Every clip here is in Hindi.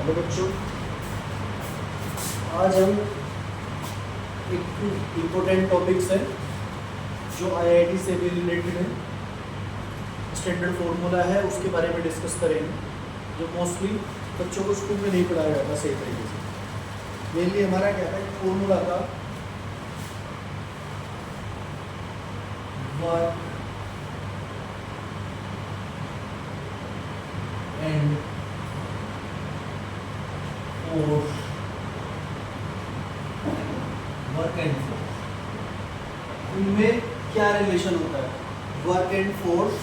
हेलो बच्चों, आज हम एक इम्पोर्टेंट टॉपिक्स है जो आईआईटी से भी रिलेटेड है, स्टैंडर्ड फार्मूला है, उसके बारे में डिस्कस करेंगे, जो मोस्टली बच्चों को स्कूल में नहीं पढ़ाया जाता सही तरीके से। मेनली हमारा क्या है, फार्मूला का work and force, work and force, इनमें क्या रिलेशन होता है? वर्क एंड फोर्स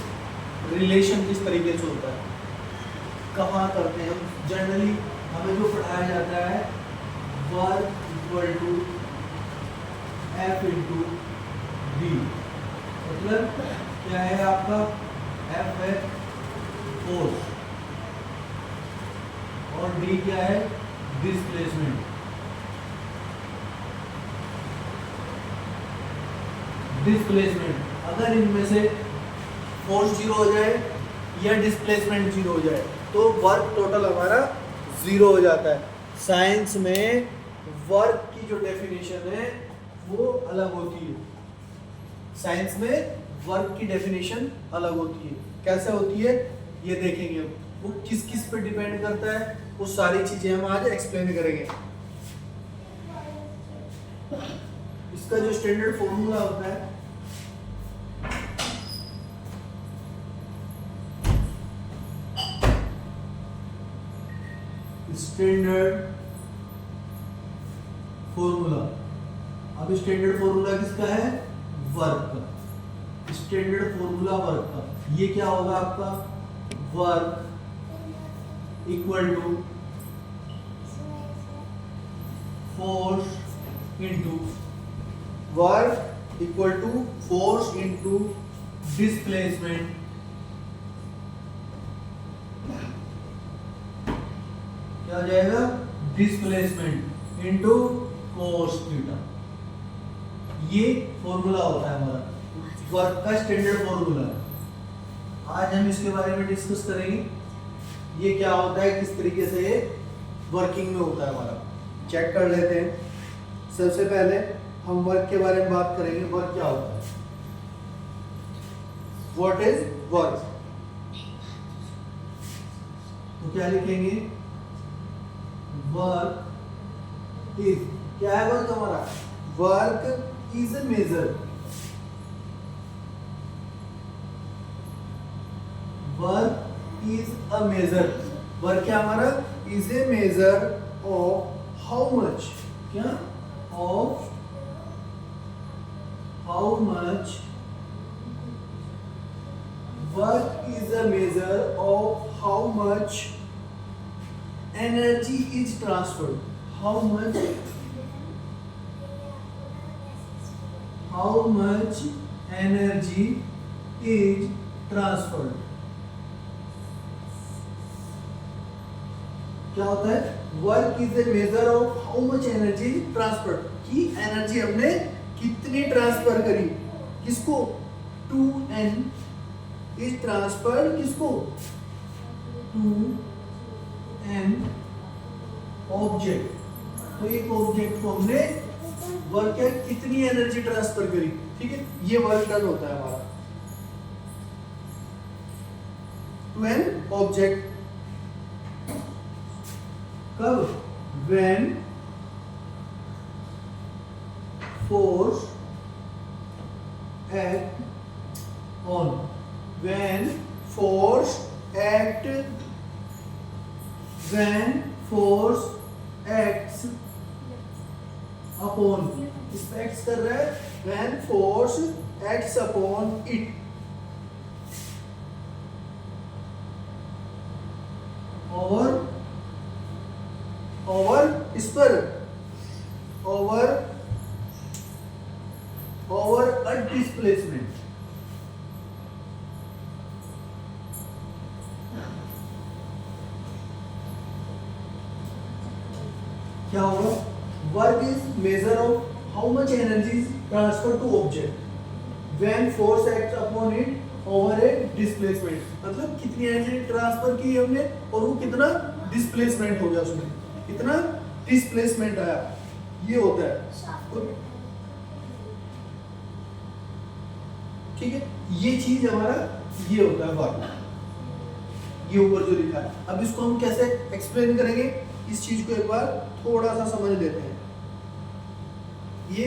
रिलेशन किस तरीके से होता है, कहाँ करते हैं हम? जनरली हमें जो पढ़ाया जाता है, work equal to F into D, मतलब क्या है आपका? एफ है फोर्स और डी क्या है? डिस्प्लेसमेंट। डिस्प्लेसमेंट अगर इनमें से फोर्स जीरो हो जाए या डिस्प्लेसमेंट जीरो हो जाए तो वर्क टोटल हमारा जीरो हो जाता है। साइंस में वर्क की जो डेफिनेशन है वो अलग होती है। साइंस में वर्क की डेफिनेशन अलग होती है। कैसे होती है ये देखेंगे हम। वो किस किस पे डिपेंड करता है, वो सारी चीजें हम आज एक्सप्लेन करेंगे। इसका जो स्टैंडर्ड फॉर्मूला होता है, स्टैंडर्ड फॉर्मूला, अब स्टैंडर्ड फॉर्मूला किसका है? वर्क का। स्टैंडर्ड फॉर्मूला वर्क का ये क्या होगा आपका? Work equal to force into work equal to force into displacement क्या हो जाएगा? Displacement into cos theta. ये फॉर्मूला होता है हमारा वर्क का, स्टैंडर्ड फॉर्मूला है। आज हम इसके बारे में डिस्कस करेंगे, ये क्या होता है, किस तरीके से ये वर्किंग में होता है हमारा। चेक कर लेते हैं। सबसे पहले हम वर्क के बारे में बात करेंगे। वर्क क्या होता है? What is work? तो क्या लिखेंगे? वर्क इज, क्या है वर्क हमारा? Work is a measure, work is a measure, work क्या हमारा? is a measure of how much, क्या? of how much, work is a measure of how much energy is transferred, how much energy is transferred। क्या होता है? Work is a measure of how much energy transfer, की एनर्जी हमने कितनी ट्रांसफर करी, किसको? टू एन इज ट्रांसफर, किसको? To an object. तो एक ऑब्जेक्ट को हमने वर्क है कितनी एनर्जी ट्रांसफर करी, ठीक है, ये वर्क डन होता है हमारा टू एन ऑब्जेक्ट। कब? when force act on, when force act, when force acts upon, इस पे acts कर रहा है, when force acts upon it, over इस पर, ओवर अ डिस्प्लेसमेंट। क्या होगा? Work is measure of how much energy is transfer to object when force acts upon it over a displacement, मतलब कितनी एनर्जी ट्रांसफर की हमने और वो कितना डिस्प्लेसमेंट हो गया उसमें, कितना डिस्प्लेसमेंट आया, ये होता है। ठीक है, ये चीज हमारा ये होता है वर्क, ये ऊपर जो लिखा है। अब इसको हम कैसे एक्सप्लेन करेंगे, इस चीज को एक बार थोड़ा सा समझ लेते हैं। ये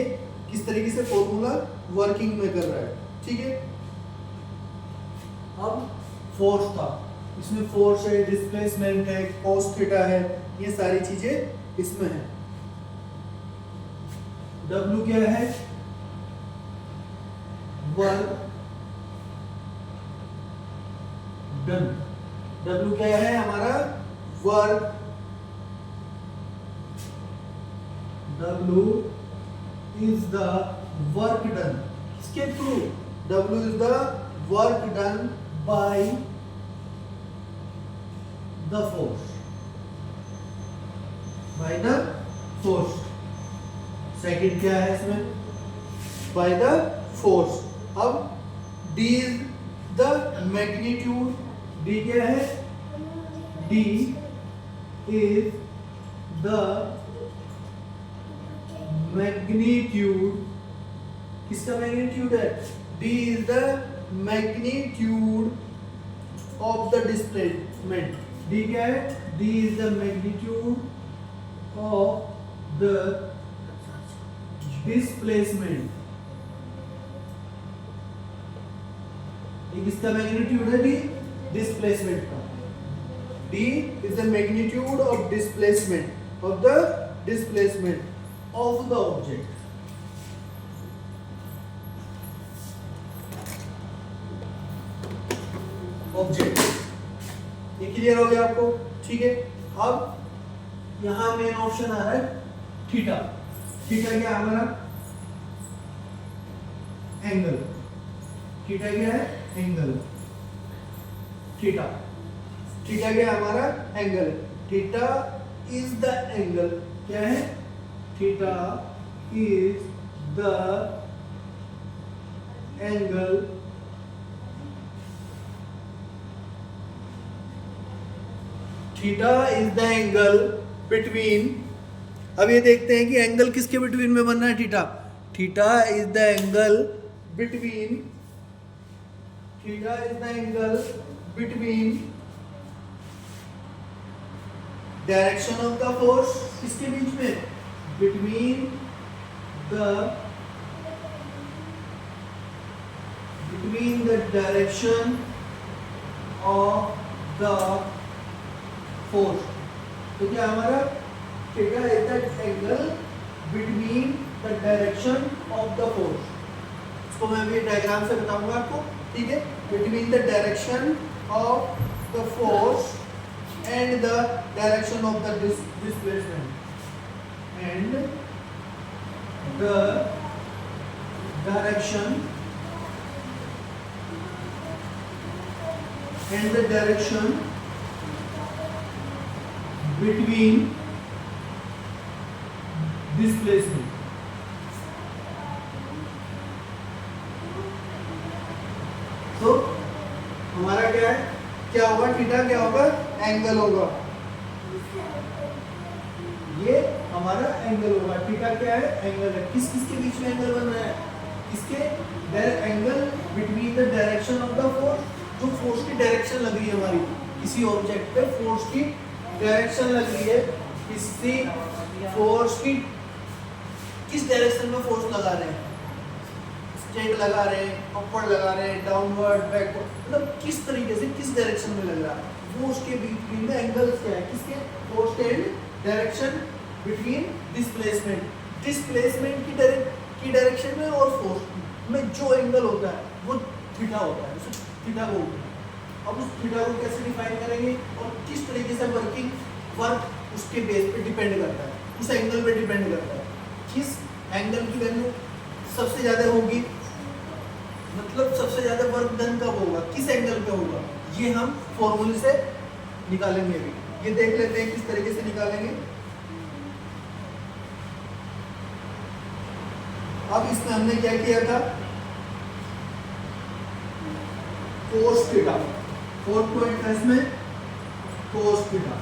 किस तरीके से फॉर्मूला वर्किंग में कर रहा है, ठीक है। अब फोर्स था, इसमें फोर्स है, डिस्प्लेसमेंट है, कॉस थीटा है, ये सारी चीजें इसमें है। W क्या है, वर्क डन। W क्या है हमारा, work, W is the work done, किसके through, W is the work done by the force, by the force। Second क्या है इसमें, by the force। अब D is the magnitude, D क्या है, D is the मैग्नीट्यूड, किसका मैग्नीट्यूड है, D is the magnitude of the displacement, D क्या है, D is the magnitude of the displacement, ये किसका मैग्नीट्यूड है, D डिस्प्लेसमेंट का, D is the magnitude of displacement of the displacement of the object। Object, ये क्लियर हो गया आपको, ठीक है। अब यहां मेन ऑप्शन आ रहा है थीटा। थीटा क्या है हमारा, एंगल, थीटा क्या है, एंगल, थीटा, थीटा क्या है हमारा, angle, theta is the angle, क्या है, theta is the angle theta is the angle between, अब ये देखते हैं कि एंगल किसके बिटवीन में बनना है, theta, theta is the angle between, theta is the angle between direction of the force, किसके बीच में, between the direction of the force. तो क्या हमारा theta is the angle between the direction of the force. इसको मैं अभी डायग्राम से बताऊंगा आपको, ठीक है। Between the direction of the force and the direction of the displacement and the direction between displacement। तो हमारा क्या है, क्या होगा, थीटा क्या होगा, एंगल होगा, ये हमारा एंगल होगा, थीटा क्या है, एंगल है। किस किस के बीच में एंगल बन रहा है, किसके, angle between the direction of the force, जो फोर्स की डायरेक्शन लग रही है हमारी, किसी ऑब्जेक्ट पे फोर्स की डायरेक्शन लग रही है, किसी फोर्स की किस डायरेक्शन में फोर्स लगा रहे हैं, स्ट्रेट लगा रहे हैं, अपवर्ड लगा रहे हैं, डाउनवर्ड, बैकवर्ड, मतलब किस तरीके से किस डायरेक्शन में लग रहा है, वो उसके बीच में एंगल क्या है, किसके, force and direction between displacement की डायरेक्शन में और फोर्स में जो एंगल होता है वो थीटा होता है, उसे थीटा बोलते हैं। अब उस थीटा को कैसे डिफाइन करेंगे और किस तरीके से वर्क उसके बेस पे डिपेंड करता है, उस एंगल पे डिपेंड करता है, किस एंगल की वैल्यू सबसे ज्यादा होगी, मतलब सबसे ज्यादा वर्क डन कब होगा, किस एंगल पे होगा, ये हम फॉर्मूले से निकालेंगे। अभी ये देख लेते हैं किस तरीके से निकालेंगे। अब इसमें हमने क्या किया था, कोस थीटा, 4 पॉइंट है इसमें, कोस थीटा,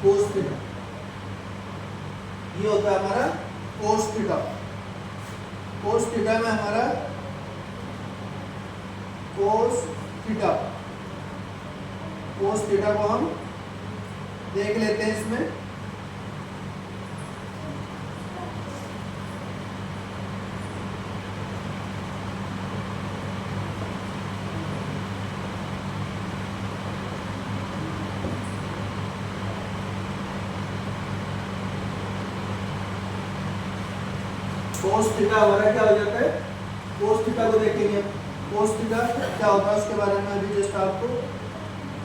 कोस थीटा, ये होता है हमारा कोस थीटा। कोस थीटा में हमारा कोस थीटा को हम देख लेते हैं इसमें। कोस थीटा हमारा क्या हो जाता है, कोस थीटा को देखेंगे। कोस थीटा क्या होता है उसके बारे में अभी जस्ट आपको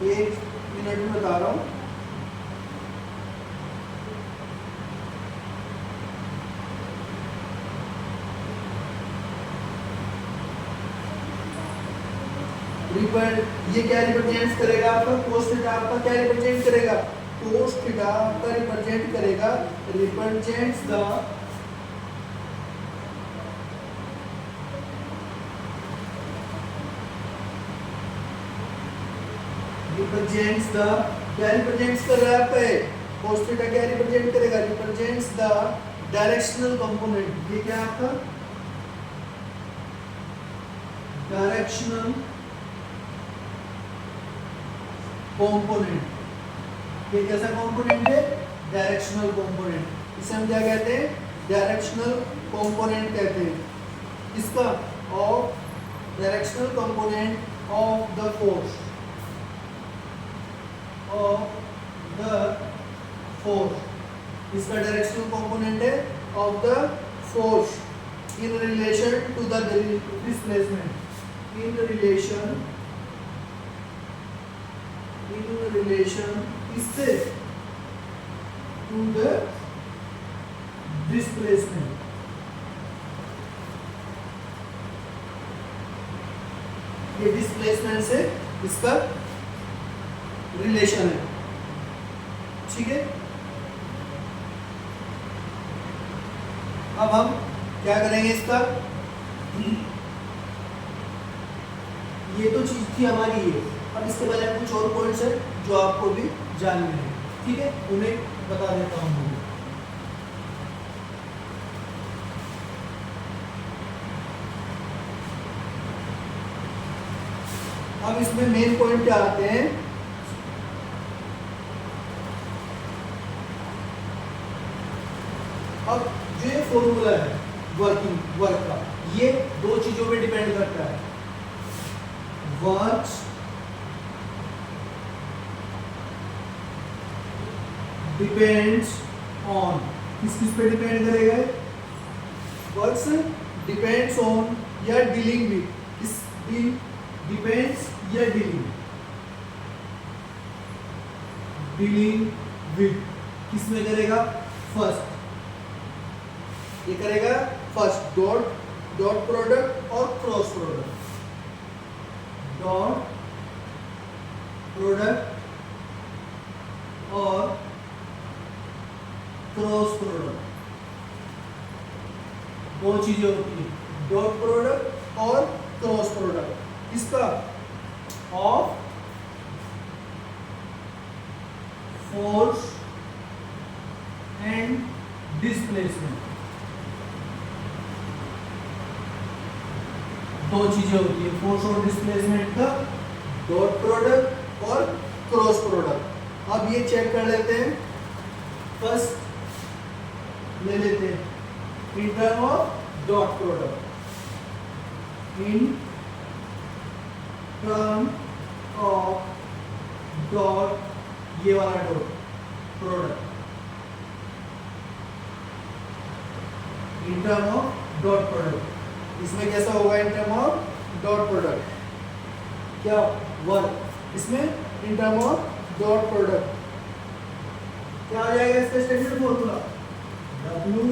1 मिनट में बता रहा हूँ। ये क्या रिप्रेजेंट करेगा आपका, कोस थीटा आपका क्या रिप्रेजेंट करेगा, कोस थीटा आपका रिप्रेजेंट करेगा, रिप्रेजेंट्स द क्या रिप्रेजेंट्स कर रहा है आपका ये cos थीटा, क्या रिप्रेजेंट करेगा, रिप्रेजेंट्स द डायरेक्शनल कंपोनेंट। ये क्या है आपका डायरेक्शनल कंपोनेंट। ये कैसा कंपोनेंट है, डायरेक्शनल कंपोनेंट। इसे हम क्या कहते हैं, डायरेक्शनल कंपोनेंट कहते हैं। इसका of directional component of the force, इसका डायरेक्शनल कंपोनेंट है of the force in relation to the displacement, in relation इससे टू द डिस्प्लेसमेंट। ये डिस्प्लेसमेंट से इसका रिलेशन है, ठीक है। अब हम क्या करेंगे इसका, ये तो चीज थी हमारी ये। अब इसके बारे में कुछ और पॉइंट्स है जो आपको भी जानने हैं, ठीक है, उन्हें बता देता हूँ। अब इसमें मेन पॉइंट क्या आते हैं, अब जो ये फॉर्मूला है वर्क का, ये दो चीजों पे डिपेंड करता है। वर्क डिपेंड्स ऑन, किस पे डिपेंड करेगा, वर्क्स डिपेंड्स ऑन या डीलिंग विद, इस डिपेंड्स या डीलिंग विद किस में करेगा, फर्स्ट ये करेगा फर्स्ट डॉट प्रोडक्ट और क्रॉस प्रोडक्ट, डॉट प्रोडक्ट और क्रॉस प्रोडक्ट, दो चीजें होती है, डॉट प्रोडक्ट और क्रॉस प्रोडक्ट। इसका ऑफ फोर्स एंड डिस्प्लेसमेंट, दो चीजें होती है, फोर्स और डिस्प्लेसमेंट का डॉट प्रोडक्ट और क्रॉस प्रोडक्ट। अब ये चेक कर लेते हैं, फर्स्ट ले लेते हैं in term of dot product, in term of dot, ये वाला dot product, in term of dot product. इसमें कैसा होगा, in term of dot product, क्या वर्क, इसमें in term of dot product क्या आ जाएगा, इसका standard formula W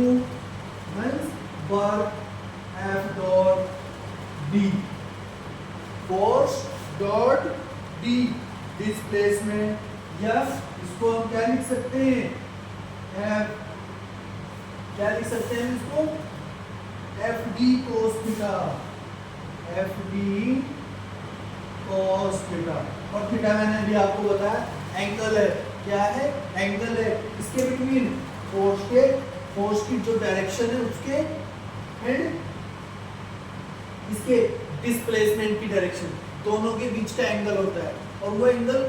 means work F dot D, force dot D displacement, या इसको हम क्या लिख सकते हैं, F, क्या लिख सकते हैं इसको, FD cos theta, FD cos theta. और थीटा मैंने भी आपको बताया एंगल है, क्या है, एंगल है, इसके बिटवीन फोर्स की जो डायरेक्शन है उसके एंड इसके डिस्प्लेसमेंट की डायरेक्शन, दोनों के बीच का एंगल होता है। और वो एंगल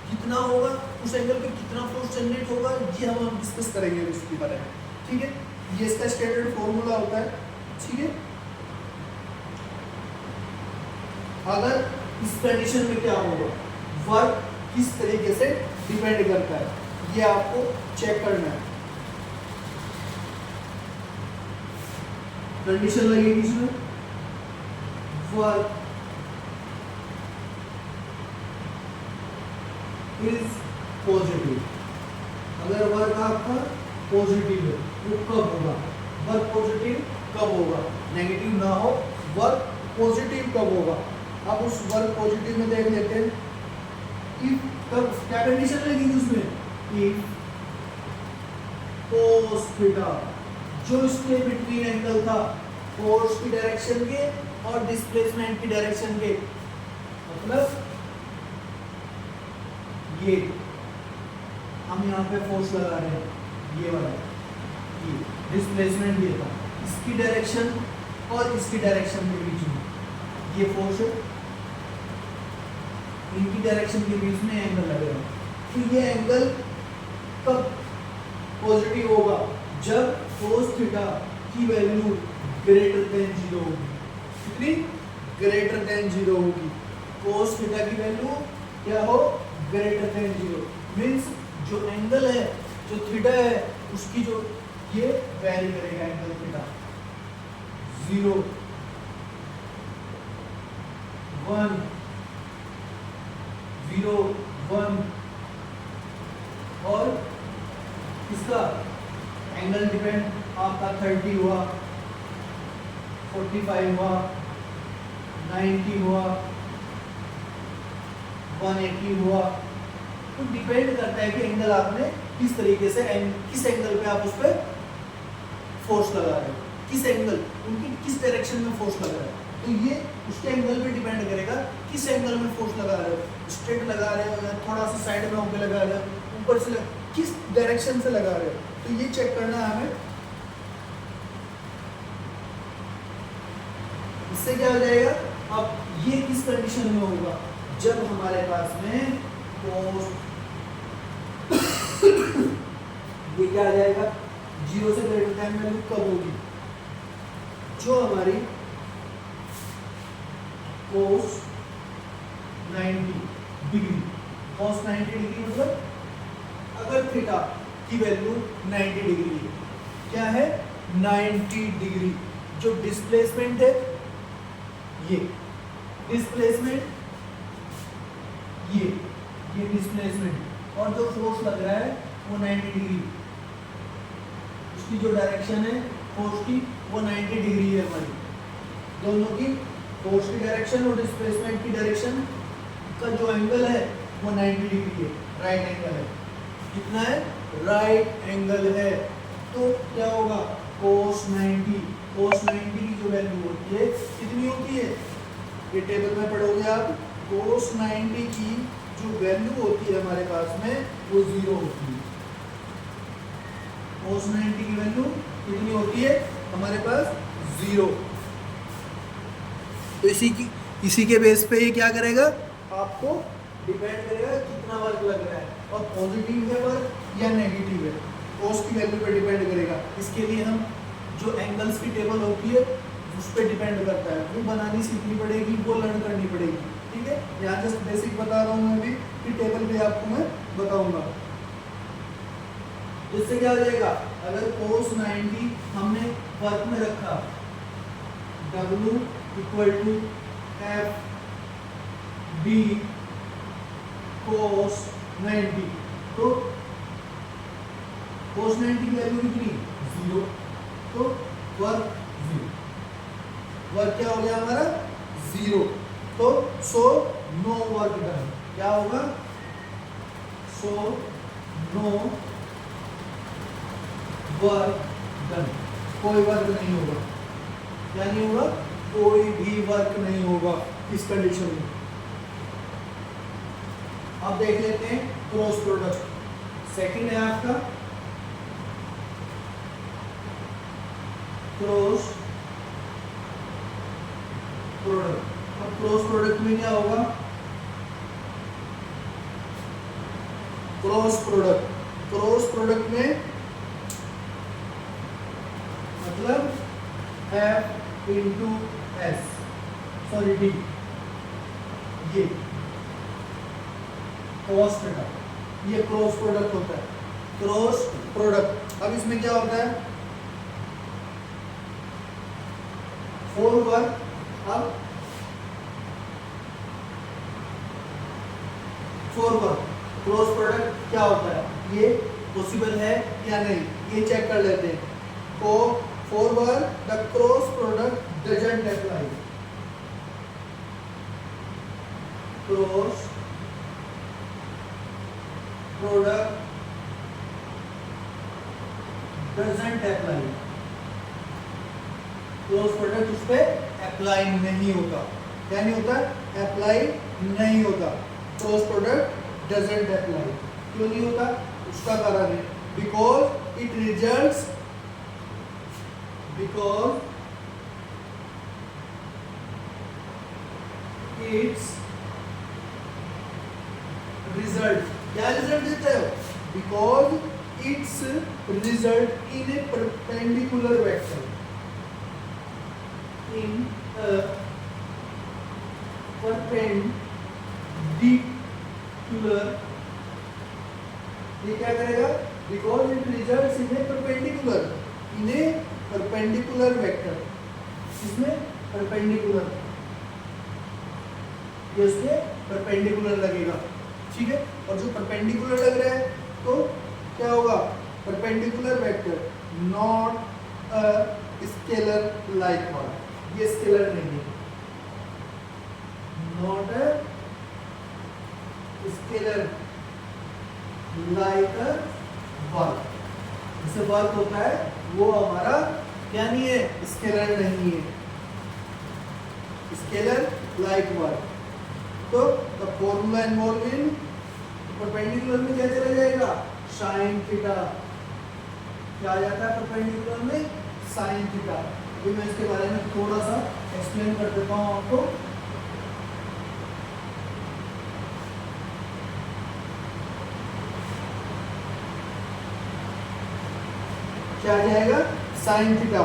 कितना होगा, उस एंगल पे कितना फोर्स जनरेट होगा, ये हम डिस्कस करेंगे इसके बारे में, ठीक है। ये इसका स्टैंडर्ड फॉर्मूला होता है, ठीक है। अगर इस कंडीशन में क्या होगा, वर्क किस तरीके से डिपेंड करता है, ये आपको चेक करना है। कंडीशन लगेगी इसमें, वर्क इज पॉजिटिव। अगर वर्क आपका पॉजिटिव है वो कब होगा, वर्क पॉजिटिव कब होगा, नेगेटिव ना हो, वर्क पॉजिटिव कब होगा। अब उस वर्क पॉजिटिव में देख लेते हैं, इफ कब क्या कंडीशन लगेगी उसमें, इफ cos थीटा, जो इसके बिटवीन एंगल था फोर्स की डायरेक्शन के और डिस्प्लेसमेंट की डायरेक्शन के, मतलब ये हम यहाँ पे फोर्स लगा रहे हैं, ये वाला, ये डिस्प्लेसमेंट ये था, इसकी डायरेक्शन और इसकी डायरेक्शन के बीच में ये फोर्स है, इनकी डायरेक्शन के बीच में एंगल लगेगा। तो ये एंगल कब पॉजिटिव होगा, जब cos थीटा की वैल्यू ग्रेटर देन 0 होगी। कितनी, ग्रेटर देन 0 होगी। cos थीटा की वैल्यू क्या हो, ग्रेटर देन 0, मीन्स जो एंगल है, जो थीटा है, उसकी जो ये वैरी करेगा एंगल थीटा 0 1 0 1, और इसका एंगल डिपेंड आपका 30 हुआ, 45 हुआ, 90 हुआ, 180 हुआ, तो डिपेंड करता है कि एंगल आपने किस तरीके से किस एंगल पे आप उस पर फोर्स लगा रहे हो, किस एंगल, उनकी किस डायरेक्शन में फोर्स लगा रहे हो। तो ये उसके एंगल पे डिपेंड करेगा किस एंगल में फोर्स लगा रहे हो, स्ट्रेट लगा रहे हो या थोड़ा सा साइड में होकर लगा रहे हो, ऊपर से किस डायरेक्शन से लगा रहे हो, तो ये चेक करना है हमें। इससे क्या हो जाएगा, अब ये किस कंडीशन में होगा, जब हमारे पास में cos ये क्या आ जाएगा, 0 से ग्रेटर देन वैल्यू कब होगी, जो हमारी cos 90 डिग्री, cos 90 डिग्री मतलब अगर थीटा की वैल्यू 90 डिग्री है, क्या है 90 डिग्री, जो डिस्प्लेसमेंट है ये डिस्प्लेसमेंट, ये डिस्प्लेसमेंट, और जो फोर्स लग रहा है वो 90 डिग्री, उसकी जो डायरेक्शन है फोर्स की वो 90 डिग्री है हमारी, दोनों की फोर्स की डायरेक्शन और डिस्प्लेसमेंट की डायरेक्शन का जो एंगल है वो 90 डिग्री है, राइट एंगल है। कितना है, राइट एंगल है। तो क्या होगा, cos 90 की जो वैल्यू होती है कितनी होती है, ये टेबल में पढ़ोगे आप, cos 90 की जो वैल्यू होती है हमारे पास में वो 0 होती है। cos 90 की वैल्यू कितनी होती है हमारे पास, 0। तो इसी के बेस पे ये क्या करेगा, आपको डिपेंड करेगा कितना वर्क लग रहा है, और पॉजिटिव है वर्क या नेगेटिव है, cos की वैल्यू पे डिपेंड करेगा। इसके लिए हम जो एंगल्स की टेबल होती है उस पर डिपेंड करता है, वो बनानी सीखनी पड़ेगी, वो लर्न करनी पड़ेगी, ठीक है। यहाँ जस्ट बेसिक बता रहा हूँ मैं भी, कि टेबल पे आपको मैं बताऊंगा। इससे क्या हो जाएगा, अगर cos 90 हमने वर्क में रखा, W = F B cos 90, तो cos 90 की वैल्यू कितनी, 0, तो वर्क 0, वर्क क्या हो गया हमारा 0, तो सो नो वर्क डन, क्या होगा, सो नो वर्क डन, कोई वर्क नहीं होगा, क्या नहीं होगा, कोई भी वर्क नहीं होगा इस कंडीशन में। अब देख लेते हैं क्रॉस प्रोडक्ट। सेकंड है आपका क्रॉस प्रोडक्ट। अब क्रॉस प्रोडक्ट में क्या होगा, क्रॉस प्रोडक्ट में मतलब F into S, sorry D, ये cos थीटा, ये क्रॉस प्रोडक्ट होता है, क्रॉस प्रोडक्ट। अब इसमें क्या होता है, 4 वर्क। अब 4 वर्क क्रॉस प्रोडक्ट क्या होता है, ये पॉसिबल है या नहीं, ये चेक कर लेते हैं। तो 4 work the cross product doesn't apply, cross product doesn't apply, cross product उस पर अप्लाई नहीं होता। क्या नहीं होता, अप्लाई नहीं होता, क्रॉस प्रोडक्ट डजंट अप्लाई। क्यों नहीं होता, उसका कारण है because it results, because it's result, क्या रिजल्ट देता है, because it's result in A perpendicular vector, in perpendicular, ये क्या करेगा, because it results in A perpendicular, in A perpendicular vector, इसमें परपेंडिकुलर, ये उसके परपेंडिकुलर लगेगा, ठीक है। और जो परपेंडिकुलर लग रहा है तो क्या होगा, perpendicular vector not a scalar like one, ये स्केलर नहीं है, not a scalar like a work, जिससे वर्क होता है वो हमारा क्या नहीं है, स्केलर नहीं है, स्केलर लाइक वर्क। तो the formula involve in perpendicular में क्या चला जाएगा, साइन थीटा, क्या आ जाता है परपेंडिकुलर में, साइन थीटा। अभी मैं इसके बारे में थोड़ा सा एक्सप्लेन कर देता हूँ आपको। क्या आ जाएगा, साइन थीटा,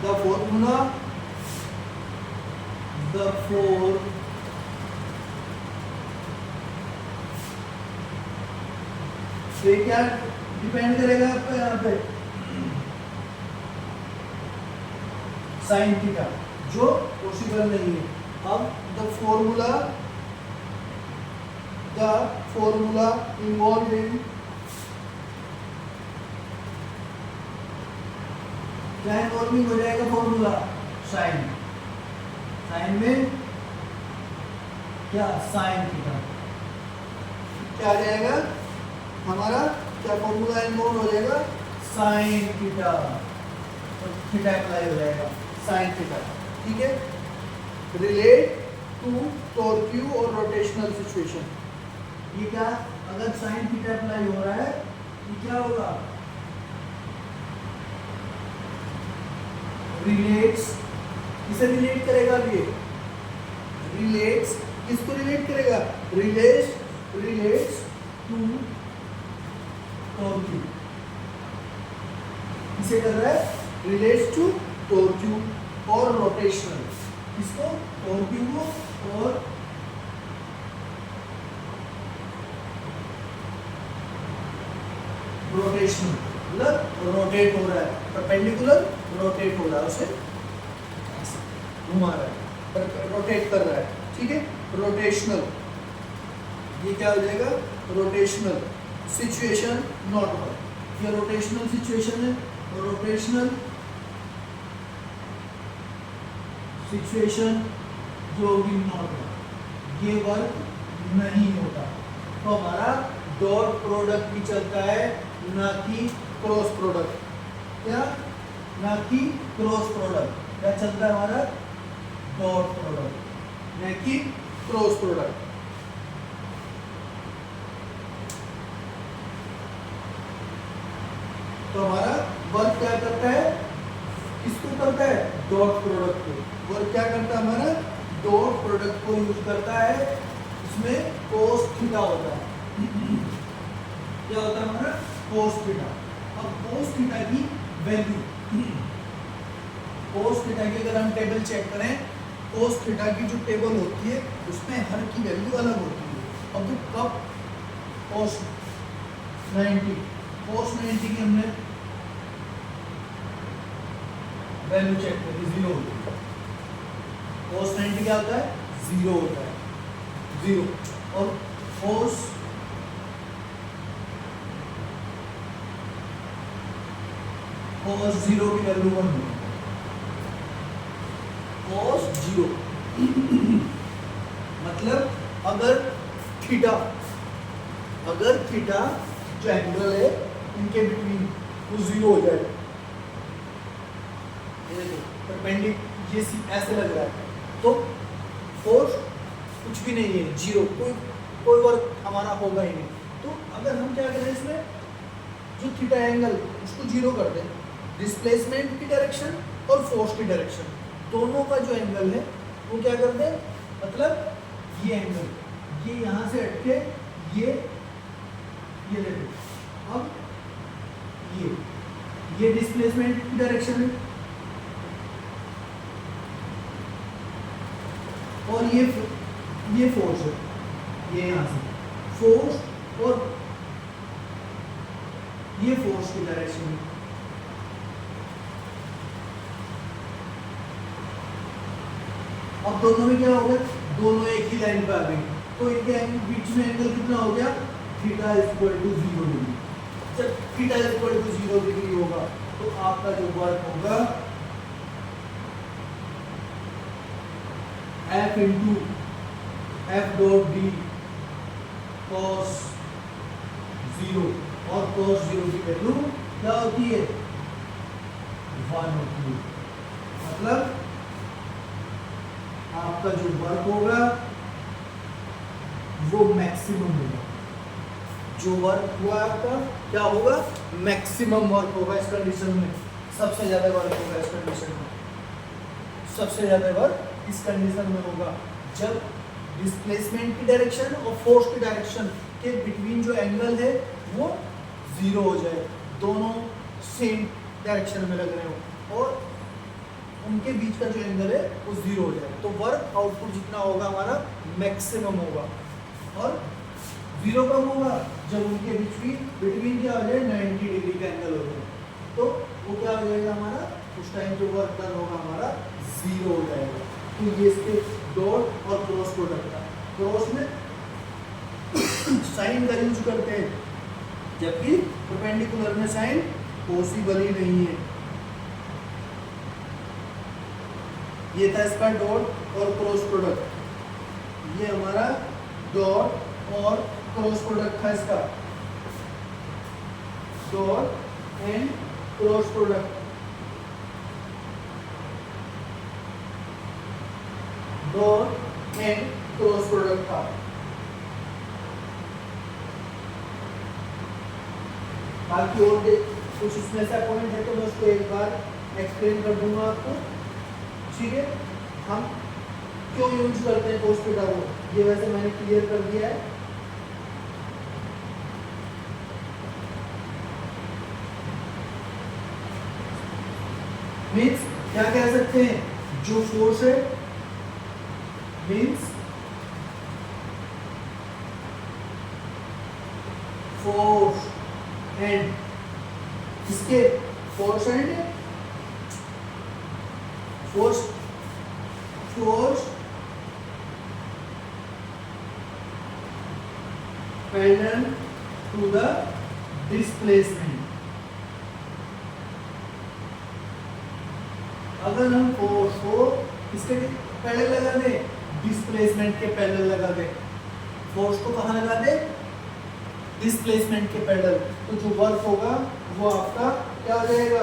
द फॉर्मूला, तो क्या डिपेंड करेगा आपका यहाँ पे, साइन थीटा, जो पॉसिबल नहीं है। अब द फॉर्मूला इन्वॉल्व इन, क्या इन्वॉल्विंग हो जाएगा फॉर्मूला, साइन, साइन में क्या, साइन थीटा, क्या आ जाएगा हमारा, क्या फॉर्मूला इन्वॉल्व हो जाएगा, साइन थीटा, थीटा अप्लाई हो जाएगा, साइन थीटा, ठीक है। रिलेट टू टॉर्क्यू और रोटेशनल सिचुएशन, ये क्या, अगर साइन थीटा अप्लाई हो रहा है ये क्या होगा, रिलेट्स, किसे रिलेट करेगा, ये रिलेट्स, किसको रिलेट करेगा, रिलेट्स टू टॉर्क्यू, किसे कर रहा है, रिलेट्स टू टॉर्क्यू और रोटेशनल, किसको, टॉर्क्यू को और रोटेशनल, मतलब रोटेट हो रहा है, परपेंडिकुलर रोटेट हो रहा है, उसे घुमा रहा है, रोटेट कर रहा है, ठीक है। रोटेशनल, ये क्या हो जाएगा, रोटेशनल सिचुएशन नॉट वर्क, ये रोटेशनल सिचुएशन है, रोटेशनल सिचुएशन जो भी नॉट वर्क, ये वर्क नहीं होता, तो हमारा डॉट प्रोडक्ट भी चलता है, ना कि क्रॉस प्रोडक्ट, क्या, ना कि क्रॉस प्रोडक्ट, क्या चलता है हमारा, डॉट प्रोडक्ट, ना कि क्रॉस प्रोडक्ट। तो हमारा वर्क क्या करता है, किसको करता है, डॉट प्रोडक्ट को। वर्क क्या करता है हमारा, डॉट प्रोडक्ट को यूज करता है। इसमें कोस थीटा होता है। क्या होता है हमारा, कोस थीटा। अब कोस थीटा की वैल्यू, कोस थीटा की अगर हम टेबल चेक करें, कोस थीटा की जो टेबल होती है उसमें हर की वैल्यू अलग होती है। अब जो कब कोस 90, कोस 90 की हमने वैल्यू चेक करी, 0 होती है। कोस 90 क्या होता है, 0 होता है, 0। और कोस कोस 0 की वैल्यू 1 होती है। कोस 0 मतलब अगर थीटा जो एंगल है इनके बिटवीन वो 0 हो जाए, ये देखो परपेंडिकुलर ये ऐसे लग रहा है, तो फोर्स कुछ भी नहीं है, 0, कोई वर्क हमारा होगा ही नहीं। तो अगर हम क्या करें, इसमें जो थीटा एंगल उसको 0 कर दें, डिस्प्लेसमेंट की डायरेक्शन और फोर्स की डायरेक्शन दोनों का जो एंगल है वो क्या कर दें, मतलब ये एंगल, ये यहाँ से हटके ये ले लो। अब ये डिस्प्लेसमेंट की डायरेक्शन है, और ये फोर्स है, ये यहाँ से फोर्स, और ये फोर्स की डायरेक्शन है। अब दोनों में क्या हो गया, दोनों एक ही लाइन पे आ गई, तो इनके बीच में एंगल कितना हो गया, थीटा इक्वल टू 0 डिग्री। जब थीटा इक्वल टू 0 डिग्री होगा तो आपका जो वर्क होगा F into F dot D cos 0, और कॉस 0 की वैल्यू क्या होती है, 1 होती है। मतलब आपका जो वर्क होगा वो मैक्सिमम होगा, जो वर्क हुआ आपका क्या होगा, मैक्सिमम वर्क होगा इस कंडीशन में, सबसे ज्यादा वर्क होगा इस कंडीशन में, सबसे ज्यादा वर्क इस कंडीशन में होगा जब डिस्प्लेसमेंट की डायरेक्शन और फोर्स की डायरेक्शन के बिटवीन जो एंगल है वो 0 हो जाए, दोनों सेम डायरेक्शन में लग रहे हो और उनके बीच का जो एंगल है वो 0 हो जाए, तो वर्क आउटपुट जितना होगा हमारा मैक्सिमम होगा। और 0 कब होगा, जब उनके बिटवीन क्या हो जाए, 90 डिग्री का एंगल हो जाए, तो वो क्या हो जाएगा हमारा, उस टाइम जो वर्क डन होगा हमारा 0 हो जाएगा। तो ये इसके डॉट और क्रॉस प्रोडक्ट का, क्रॉस में साइन का यूज करते हैं, जबकि परपेंडिकुलर में साइन पॉसिबल ही नहीं है। ये था इसका डॉट और क्रॉस प्रोडक्ट, ये हमारा डॉट और क्रॉस प्रोडक्ट था इसका, dot and cross product, dot and cross product था। बाकी और कुछ इसमें से पॉइंट है तो मैं उसको एक बार एक्सप्लेन कर दूंगा आपको, ठीक है। हम क्यों यूज करते हैं कोस थीटा को, ये वैसे मैंने क्लियर कर दिया है। मीन्स क्या कह सकते हैं, जो फोर्स है मीन्स फोर्स एंड इसके force and force parallel to the displacement. अगर हम फोर्स को इसके पैरेलल लगा दें, डिस्प्लेसमेंट के पैरेलल लगा दें, फोर्स को कहाँ लगा दें, डिस्प्लेसमेंट के पैरेलल, तो जो वर्क होगा वो आपका क्या हो जाएगा,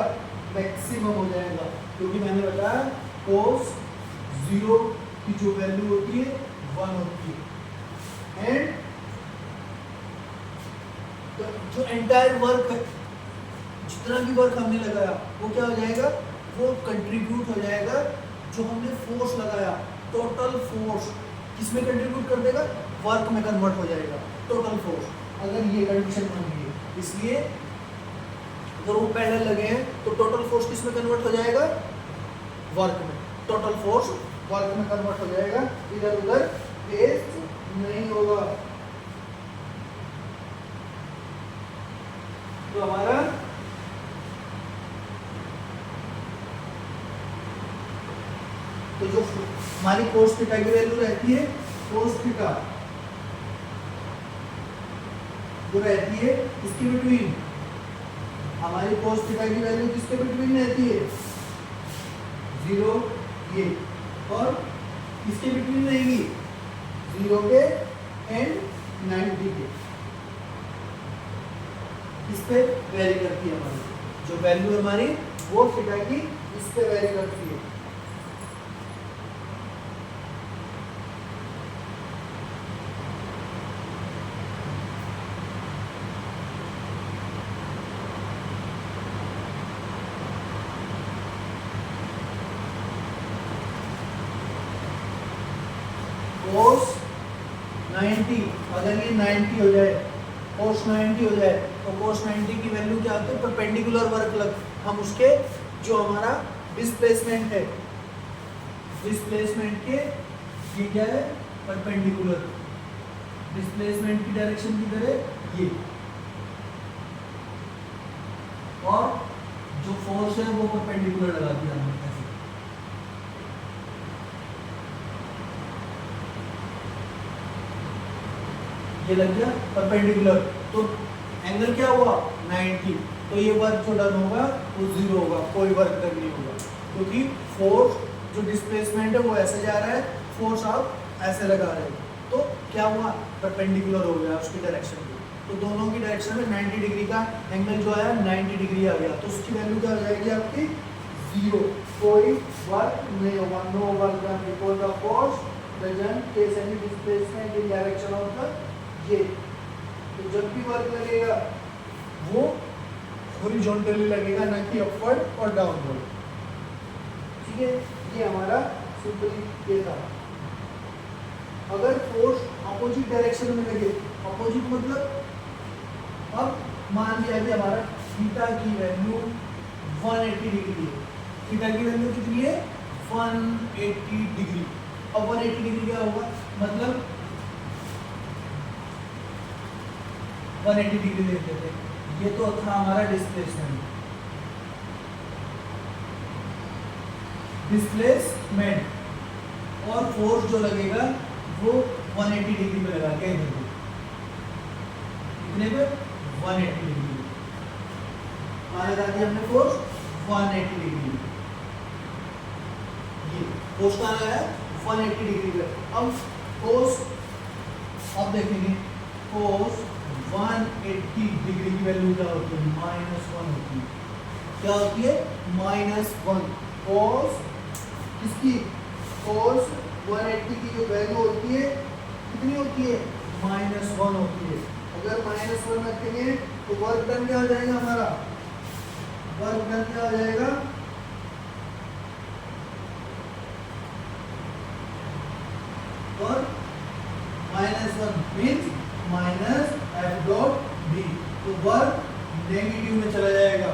मैक्सिमम हो जाएगा, क्योंकि मैंने बताया cos 0 की जो वैल्यू होती है 1 होती है। एंड जो एंटायर वर्क है, जितना भी वर्क हमने लगाया वो क्या हो जाएगा, वो कंट्रीब्यूट हो जाएगा, जो हमने फोर्स लगाया टोटल फोर्स किसमें कंट्रीब्यूट कर देगा, वर्क में कन्वर्ट हो जाएगा टोटल फोर्स, अगर ये कंडीशन बन गई है। इसलिए अगर वो पैरेलल लगे हैं तो टोटल फोर्स किसमें कन्वर्ट हो जाएगा, वर्क में, टोटल फोर्स वर्क में कन्वर्ट हो जाएगा, इधर उधर वेस्ट नहीं होगा। तो हमारा तो जो हमारी कोस थीटा की वैल्यू रहती है, कोस थीटा जो रहती है इसके बिटवीन, हमारी कोस थीटा की वैल्यू किसके बिटवीन रहती है, 0 ये, और किसके बिटवीन रहेगी, 0 के एंड 90 के, इस पे वेरी करती है हमारी जो वैल्यू है हमारी, वो थीटा की इस पे वेरी करती है। कोस 90, अगर ये 90 हो जाए, कोस 90 हो जाए तो कोस 90 की वैल्यू क्या आती है, परपेंडिकुलर वर्क लग, हम उसके जो हमारा डिस्प्लेसमेंट है, डिस्प्लेसमेंट के ये क्या है, परपेंडिकुलर, डिस्प्लेसमेंट की डायरेक्शन किधर है, ये, और जो फोर्स है वो परपेंडिकुलर लगा दिया हमने ऐसे। ये लग गया परपेंडिकुलर, तो एंगल क्या हुआ 90, तो ये वर्क जो डन होगा वो 0 होगा, कोई वर्क डन नहीं होगा, क्योंकि फोर्स जो डिस्प्लेसमेंट है वो ऐसे जा रहा है, फोर्स आप ऐसे लगा रहे हो, तो क्या हुआ, परपेंडिकुलर हो गया उसकी डायरेक्शन में, तो दोनों की डायरेक्शन में 90 डिग्री का एंगल जो आया 90 डिग्री आ गया, तो उसकी वैल्यू क्या हो जाएगी आपकी, 0, कोई वर्क नहीं होगा, no work done because the force doesn't cause any displacement in direction of the ये। तो जब भी वर्क लगेगा वो हॉरिजॉन्टली लगेगा, ना कि अपवर्ड और डाउनवर्ड, ठीक है। ये हमारा सिंपली ये था। अगर फोर्स अपोजिट डायरेक्शन में लगे, अपोजिट मतलब अब मान लिया कि हमारा थीटा की वैल्यू 180 डिग्री है, थीटा की वैल्यू कितनी है, 180 डिग्री, अब 180 डिग्री क्या होगा, मतलब 180 डिग्री लेते थे, ये तो था हमारा डिस्प्लेसमेंट, डिस्प्लेसमेंट और फोर्स जो लगेगा वो 180 डिग्री में लगा के इधर कितने पे 180 डिग्री कहाँ लगा दिया हमने फोर्स 180 डिग्री, ये फोर्स कहाँ लगाया 180 डिग्री पे। अब फोर्स अब देखेंगे, फोर्स 180 डिग्री की वैल्यू क्या होती है, -1 होती है, क्या होती है -1, cos किसकी, cos 180 की जो वैल्यू होती है कितनी होती है, -1 होती है। अगर -1 रखेंगे तो वर्क डन क्या हो जाएगा हमारा, वर्क डन क्या हो जाएगा, और -1 मीन्स -F.D, तो वर्क नेगेटिव में चला जाएगा,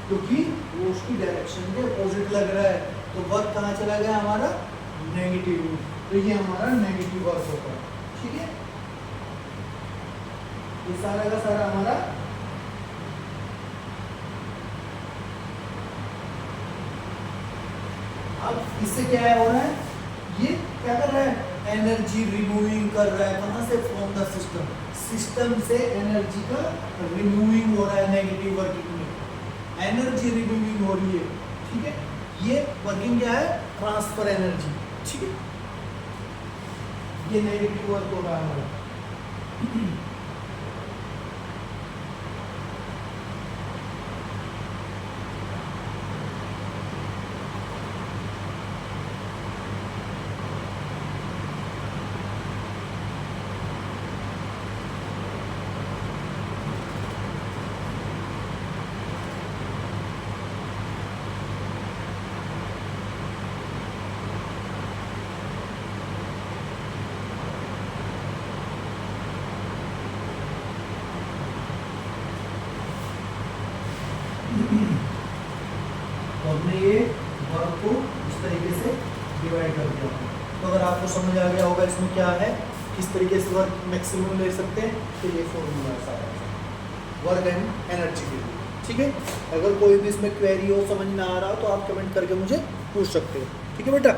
क्योंकि वो उसकी डायरेक्शन के अपोजिट लग रहा है, तो वर्क कहाँ चला गया हमारा नेगेटिव में, तो ये हमारा नेगेटिव वर्क होगा, ठीक है। ये सारा का सारा हमारा अब इससे क्या हो रहा है, ये क्या कर रहा है, एनर्जी रिमूविंग कर रहा है, कहां से, फ्रॉम द सिस्टम, सिस्टम से एनर्जी का रिमूविंग हो रहा है, नेगेटिव वर्किंग में एनर्जी रिमूविंग हो रही है, ठीक है। ये वर्किंग क्या है, ट्रांसफर एनर्जी, ठीक है, ये नेगेटिव वर्क हो रहा है हमारा। तो हमने ये वर्क को इस तरीके से डिवाइड कर दिया। तो अगर आपको समझ आ गया होगा इसमें क्या है, किस तरीके से वर्क मैक्सिमम ले सकते हैं, तो ये फॉर्मूला सारा वर्क एंड एनर्जी के लिए। ठीक है, अगर कोई भी इसमें क्वेरी हो, समझ में आ रहा हो, तो आप कमेंट करके मुझे पूछ सकते हो। ठीक है बेटा।